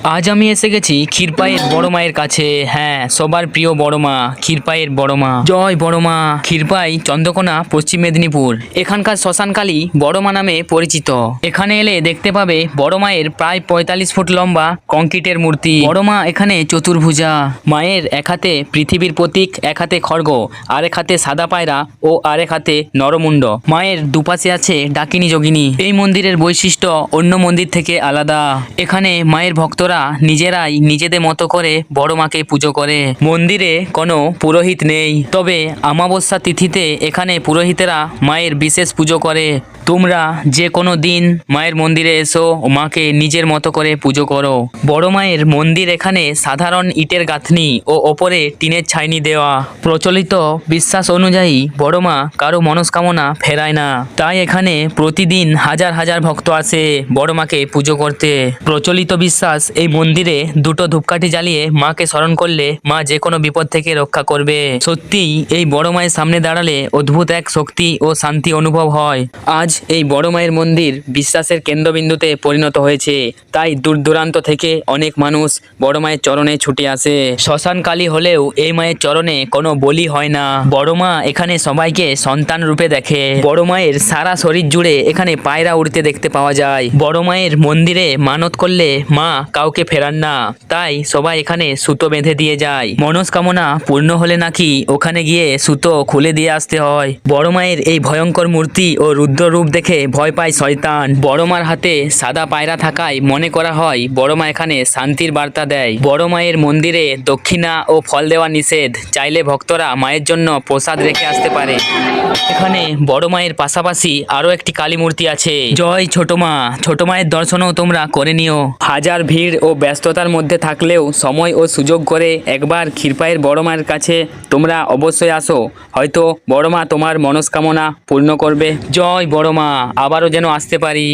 আজ আমি এসে গেছি ক্ষীরপাইয়ের বড় মায়ের কাছে। হ্যাঁ, সবার প্রিয় বড় মা, ক্ষীরপাইয়ের বড় মা। জয় বড় মা। ক্ষীরপাই, চন্দ্রকোনা, পশ্চিম মেদিনীপুর। এখানকার শ্মশানকালী বড় মা নামে পরিচিত। এখানে এলে দেখতে পাবে বড় মায়ের প্রায় ৪৫ ফুট লম্বা কংক্রিটের মূর্তি। বড় মা এখানে চতুর্ভুজা। মায়ের এক হাতে পৃথিবীর প্রতীক, এক হাতে খড়গ, আরেক হাতে সাদা পায়রা ও আরেক হাতে নরমুণ্ড। মায়ের দুপাশে আছে ডাকিনী যোগিনী। এই মন্দিরের বৈশিষ্ট্য অন্য মন্দির থেকে আলাদা। এখানে মায়ের ভক্তরা নিজেরাই নিজেদের মতো করে বড় মাকে পুজো করে। মন্দিরে কোনো পুরোহিত নেই, তবে অমাবস্যা তিথিতে এখানে পুরোহিতেরা মায়ের বিশেষ পুজো করে। তোমরা যে কোনো দিন মায়ের মন্দিরে এসো, মাকে নিজের মতো করে পুজো করো। বড় মায়ের মন্দির এখানে সাধারণ ইটের গাঁথনি ও ওপরে টিনের ছাইনি দেওয়া। প্রচলিত বিশ্বাস অনুযায়ী বড় মা কারো মনস্কামনা ফেরায় না, তাই এখানে প্রতিদিন হাজার হাজার ভক্ত আসে বড় মাকে পুজো করতে। প্রচলিত বিশ্বাস, এই মন্দিরে দুটো ধূপকাঠি জ্বালিয়ে মাকে স্মরণ করলে মা যে কোনো বিপদ থেকে রক্ষা করবে। সত্যিই এই বড় মায়ের সামনে দাঁড়ালে অদ্ভুত এক শক্তি ও শান্তি অনুভব হয়। আজ এই বড় মায়ের মন্দির বিশ্বাসের কেন্দ্রবিন্দুতে পরিণত হয়েছে, তাই দূর দূরান্ত থেকে অনেক মানুষ বড় মায়ের চরণে ছুটে আসে। শ্মশানকালী হলেও এই মায়ের চরণে কোনো বলি হয় না। বড় মা এখানে সবাইকে সন্তান রূপে দেখে। বড় মায়ের সারা শরীর জুড়ে এখানে পায়রা উড়তে দেখতে পাওয়া যায়। বড় মায়ের মন্দিরে মানত করলে মা কাউকে ফেরান না, তাই সবাই এখানে সুতো বেঁধে দিয়ে যায়। মনস্কামনা পূর্ণ হলে নাকি ওখানে গিয়ে সুতো খুলে দিয়ে আসতে হয়। বড় মায়ের এই ভয়ঙ্কর মূর্তি ও রুদ্র রূপ দেখে ভয় পায় শয়তান। বড় মার হাতে সাদা পায়রা থাকায় মনে করা হয় বড় মা এখানে শান্তির বার্তা দেয়। বড় মায়ের মন্দিরে দক্ষিণা ও ফল দেওয়া নিষেধ, চাইলে ভক্তরা মায়ের জন্য প্রসাদ রেখে আসতে পারে। এখানে বড় মায়ের পাশাপাশি আরো একটি কালী মূর্তি আছে। জয় ছোট মা। ছোট মায়ের দর্শনও তোমরা করে নিও। হাজার ভিড় ও ব্যস্ততার মধ্যে থাকলেও সময় ও সুযোগ করে একবার ক্ষীরপাইয়ের বড় মায়ের কাছে তোমরা অবশ্যই আসো, হয়তো বড় মা তোমার মনস্কামনা পূর্ণ করবে। জয় বড় মা। আবারও যেন আসতে পারি।